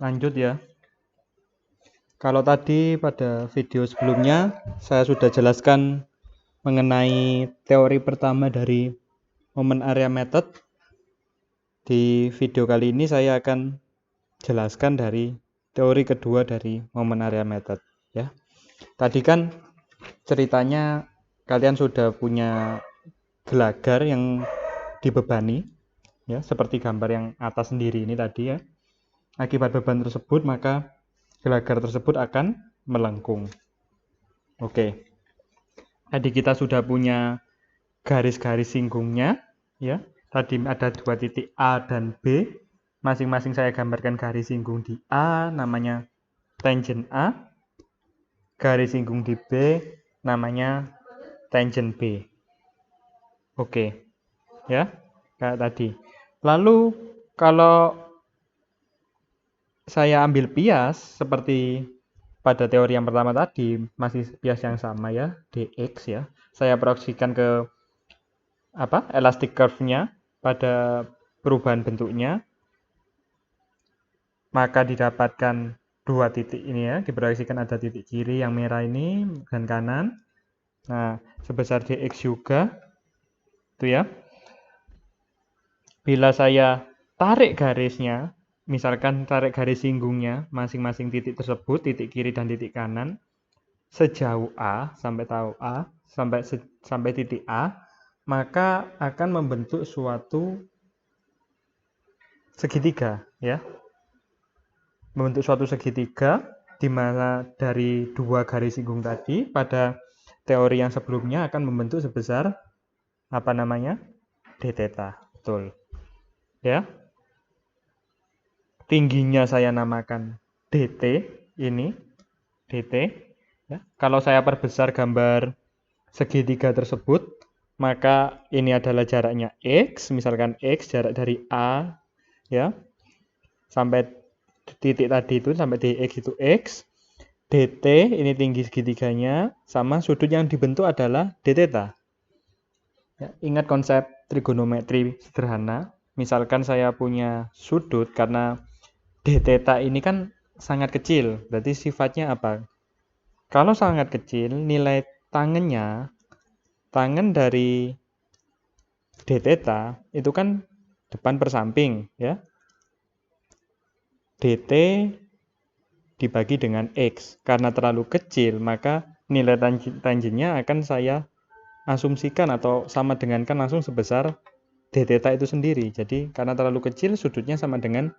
lanjut ya. Kalau tadi pada video sebelumnya saya sudah jelaskan mengenai teori pertama dari Moment Area Method. Di video kali ini saya akan jelaskan dari teori kedua dari Moment Area Method ya. Tadi kan ceritanya kalian sudah punya gelagar yang dibebani ya, seperti gambar yang atas sendiri ini tadi ya. Akibat beban tersebut maka gelagar tersebut akan melengkung. Oke. Tadi kita sudah punya garis-garis singgungnya ya. Tadi ada 2 titik A dan B. Masing-masing saya gambarkan garis singgung di A namanya tangent A. Garis singgung di B namanya tangent B. Oke. Ya, kayak tadi. Lalu kalau saya ambil bias seperti pada teori yang pertama tadi, masih bias yang sama ya, dx ya. Saya proyeksikan ke elastic curve-nya pada perubahan bentuknya, maka didapatkan 2 titik ini ya, diproyeksikan ada titik kiri yang merah ini dan kanan. Nah, sebesar dx juga itu ya. Bila saya tarik garisnya, misalkan tarik garis singgungnya masing-masing titik tersebut, titik kiri dan titik kanan, sejauh A sampai titik A, maka akan membentuk suatu segitiga ya. Membentuk suatu segitiga di mana dari 2 garis singgung tadi pada teori yang sebelumnya akan membentuk sebesar d theta. Betul. Ya. Tingginya saya namakan dt ini, dt ya. Kalau saya perbesar gambar segitiga tersebut, maka ini adalah jaraknya x, misalkan x jarak dari A ya sampai titik tadi itu sampai dx itu x, dt ini tinggi segitiganya sama sudut yang dibentuk adalah d theta. Ya, ingat konsep trigonometri sederhana. Misalkan saya punya sudut, karena d theta ini kan sangat kecil, berarti sifatnya apa? Kalau sangat kecil, nilai tangan dari d theta itu kan depan per samping ya. dt dibagi dengan x. Karena terlalu kecil, maka nilai tangennya akan saya asumsikan atau sama dengankan langsung sebesar d theta itu sendiri. Jadi karena terlalu kecil, sudutnya sama dengan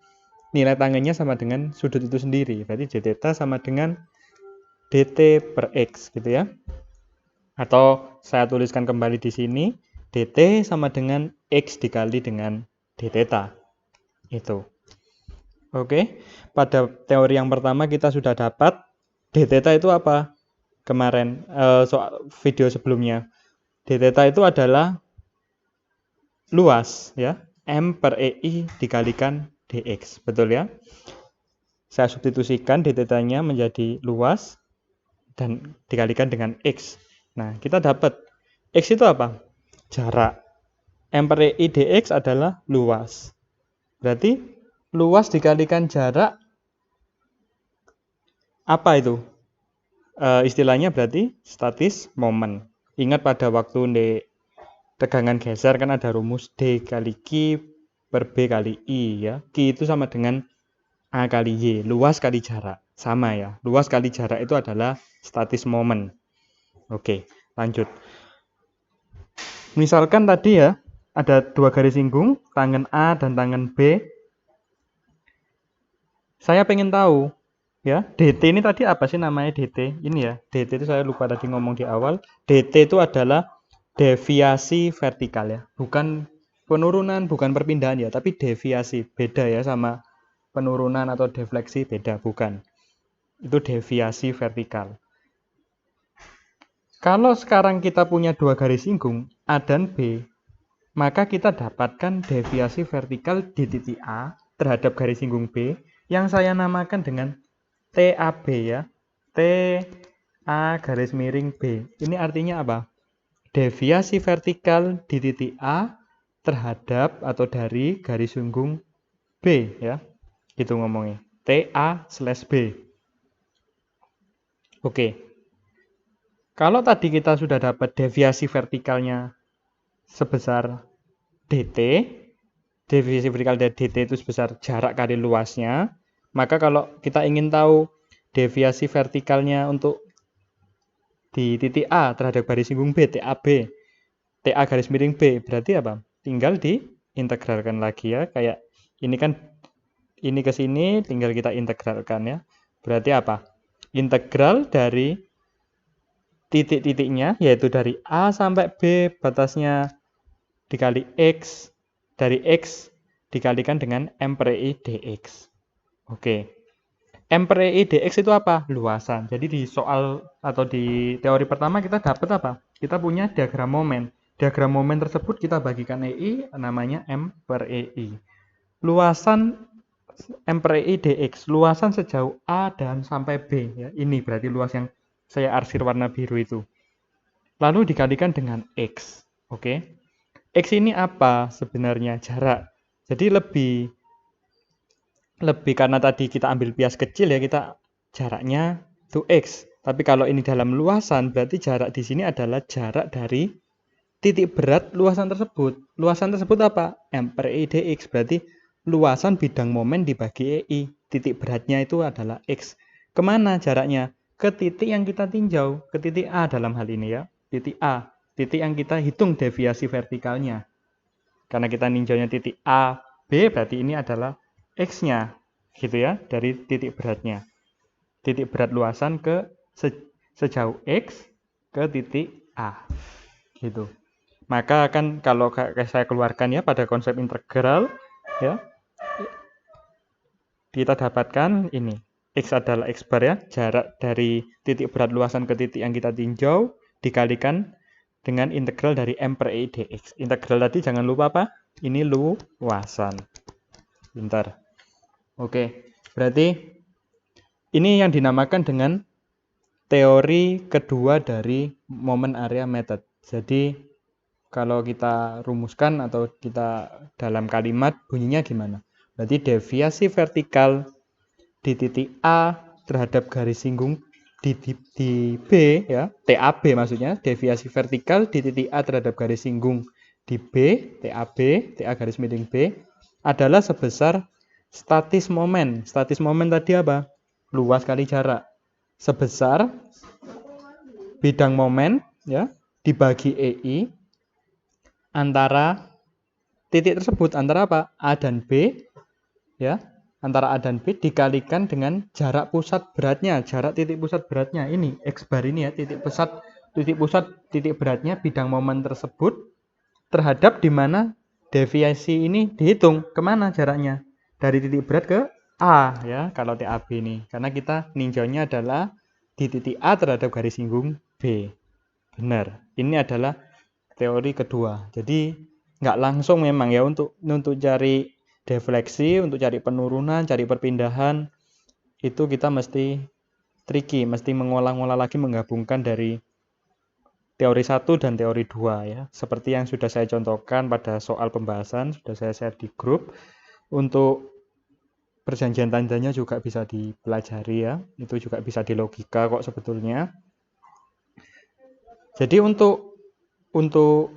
nilai tangennya sama dengan sudut itu sendiri. Berarti d theta sama dengan dt per x gitu ya. Atau saya tuliskan kembali di sini, dt sama dengan x dikali dengan d theta. Itu. Oke. Pada teori yang pertama kita sudah dapat d theta itu apa? Kemarin soal video sebelumnya. D theta itu adalah luas ya, M per EI dikalikan dx, betul ya? Saya substitusikan d theta-nya menjadi luas dan dikalikan dengan x. Nah, kita dapat x itu apa? Jarak. M per EI dx adalah luas. Berarti luas dikalikan jarak apa itu? Istilahnya berarti statis moment. Ingat pada waktu tegangan geser kan ada rumus D kali Q per B kali I ya. Q itu sama dengan A kali Y, luas kali jarak. Sama ya, luas kali jarak itu adalah statis moment. Oke, lanjut. Misalkan tadi ya, ada 2 garis singgung, tangen A dan tangen B. Saya pengen tahu ya, dt ini tadi apa sih namanya dt? Ini ya, dt itu saya lupa tadi ngomong di awal. Dt itu adalah deviasi vertikal ya, bukan penurunan, bukan perpindahan ya, tapi deviasi. Beda ya sama penurunan atau defleksi, beda, bukan. Itu deviasi vertikal. Kalau sekarang kita punya 2 garis singgung A dan B, maka kita dapatkan deviasi vertikal di titik A terhadap garis singgung B yang saya namakan dengan TAB ya. TA garis miring B. Ini artinya apa? Deviasi vertikal di titik A terhadap atau dari garis singgung B ya. Gitu ngomongnya. TA/B. Oke. Kalau tadi kita sudah dapat deviasi vertikalnya sebesar dt, deviasi vertikal dari dt itu sebesar jarak kali luasnya, maka kalau kita ingin tahu deviasi vertikalnya untuk di titik A terhadap garis singgung B, TAB, TA garis miring B, berarti apa? Tinggal diintegralkan lagi ya, kayak ini kan ini ke sini tinggal kita integralkan ya. Berarti apa? Integral dari titik-titiknya yaitu dari A sampai B batasnya dikali X, dari X dikalikan dengan M per I dx. Oke. M per I dx itu apa? Luasan. Jadi di soal atau di teori pertama kita dapat apa? Kita punya diagram momen. Diagram momen tersebut kita bagikan EI namanya M per EI. Luasan M per EI dx, luasan sejauh A dan sampai B ya. Ini berarti luas yang saya arsir warna biru itu. Lalu dikalikan dengan X. Oke. X ini apa sebenarnya? Jarak. Jadi lebih karena tadi kita ambil bias kecil ya, kita jaraknya itu X. Tapi kalau ini dalam luasan, berarti jarak di sini adalah jarak dari titik berat luasan tersebut. Luasan tersebut apa? M per I dx. Berarti luasan bidang momen dibagi EI. Titik beratnya itu adalah X. Kemana jaraknya? Ke titik yang kita tinjau. Ke titik A dalam hal ini ya. Titik A. Titik yang kita hitung deviasi vertikalnya. Karena kita ninjaunya titik A, B, berarti ini adalah X-nya. Gitu ya, dari titik beratnya. Titik berat luasan ke sejauh X ke titik A. Gitu. Maka akan kalau saya keluarkan ya pada konsep integral ya, kita dapatkan ini. X adalah X bar ya, jarak dari titik berat luasan ke titik yang kita tinjau dikalikan dengan integral dari M per I dx. Integral tadi jangan lupa apa? Ini luasan. Bentar. Oke, berarti ini yang dinamakan dengan teori kedua dari moment area method. Jadi kalau kita rumuskan atau kita dalam kalimat bunyinya gimana? Berarti deviasi vertikal di titik A terhadap garis singgung di B ya, TAB maksudnya, deviasi vertikal di titik A terhadap garis singgung di B, TAB, TA garis miring B adalah sebesar statis momen. Statis momen tadi apa? Luas kali jarak. Sebesar bidang momen ya dibagi EI antara titik tersebut, antara apa? A dan B ya. Antara A dan B dikalikan dengan jarak pusat beratnya, jarak titik pusat beratnya ini X bar ini ya, titik titik beratnya bidang momen tersebut terhadap di mana deviasi ini dihitung kemana jaraknya dari titik berat ke A ya kalau TAB ini, karena kita ninjaunya adalah di titik A terhadap garis singgung B. Benar, ini adalah teori kedua. Jadi nggak langsung memang ya untuk cari defleksi, untuk cari penurunan, cari perpindahan, itu kita mesti tricky, mesti mengolah-olah lagi, menggabungkan dari teori 1 dan teori 2 ya. Seperti yang sudah saya contohkan pada soal pembahasan, sudah saya share di grup. Untuk perjanjian tandanya juga bisa dipelajari ya, itu juga bisa di logika kok sebetulnya. Jadi untuk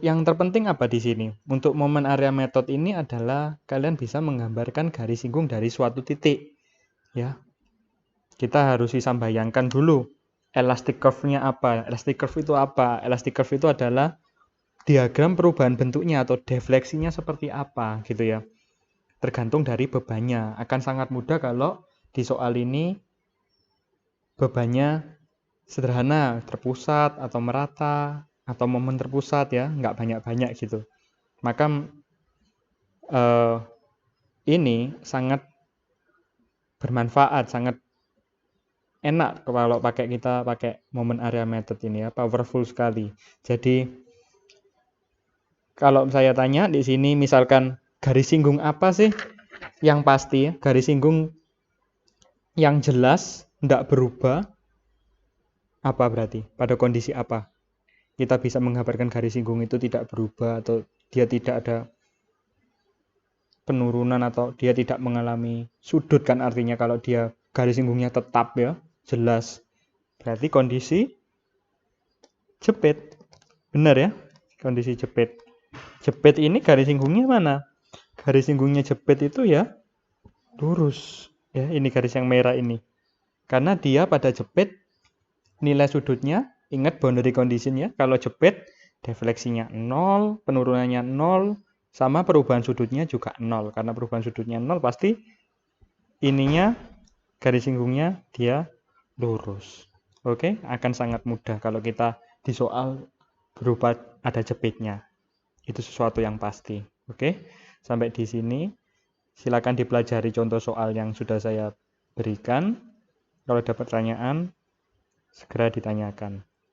yang terpenting apa di sini? Untuk moment area method ini adalah kalian bisa menggambarkan garis singgung dari suatu titik. Ya. Kita harus bisa bayangkan dulu elastic curve-nya apa. Elastic curve itu apa? Elastic curve itu adalah diagram perubahan bentuknya atau defleksinya seperti apa gitu ya. Tergantung dari bebannya. Akan sangat mudah kalau di soal ini bebannya sederhana, terpusat atau merata, atau momen terpusat ya, nggak banyak-banyak gitu. Maka ini sangat bermanfaat, sangat enak kalau kita pakai moment area method ini ya, powerful sekali. Jadi kalau saya tanya di sini misalkan garis singgung apa sih yang pasti ya, garis singgung yang jelas nggak berubah apa berarti? Pada kondisi apa? Kita bisa menggambarkan garis singgung itu tidak berubah atau dia tidak ada penurunan atau dia tidak mengalami sudut, kan artinya kalau dia garis singgungnya tetap ya, jelas. Berarti kondisi jepit. Benar ya? Kondisi jepit. Jepit ini garis singgungnya mana? Garis singgungnya jepit itu ya lurus. Ya, ini garis yang merah ini. Karena dia pada jepit nilai sudutnya, ingat boundary condition ya, kalau jepit defleksinya 0, penurunannya 0, sama perubahan sudutnya juga 0. Karena perubahan sudutnya 0 pasti ininya garis singgungnya dia lurus. Oke, akan sangat mudah kalau kita di soal berupa ada jepitnya. Itu sesuatu yang pasti. Oke, sampai di sini. Silakan dipelajari contoh soal yang sudah saya berikan. Kalau ada pertanyaan, segera ditanyakan.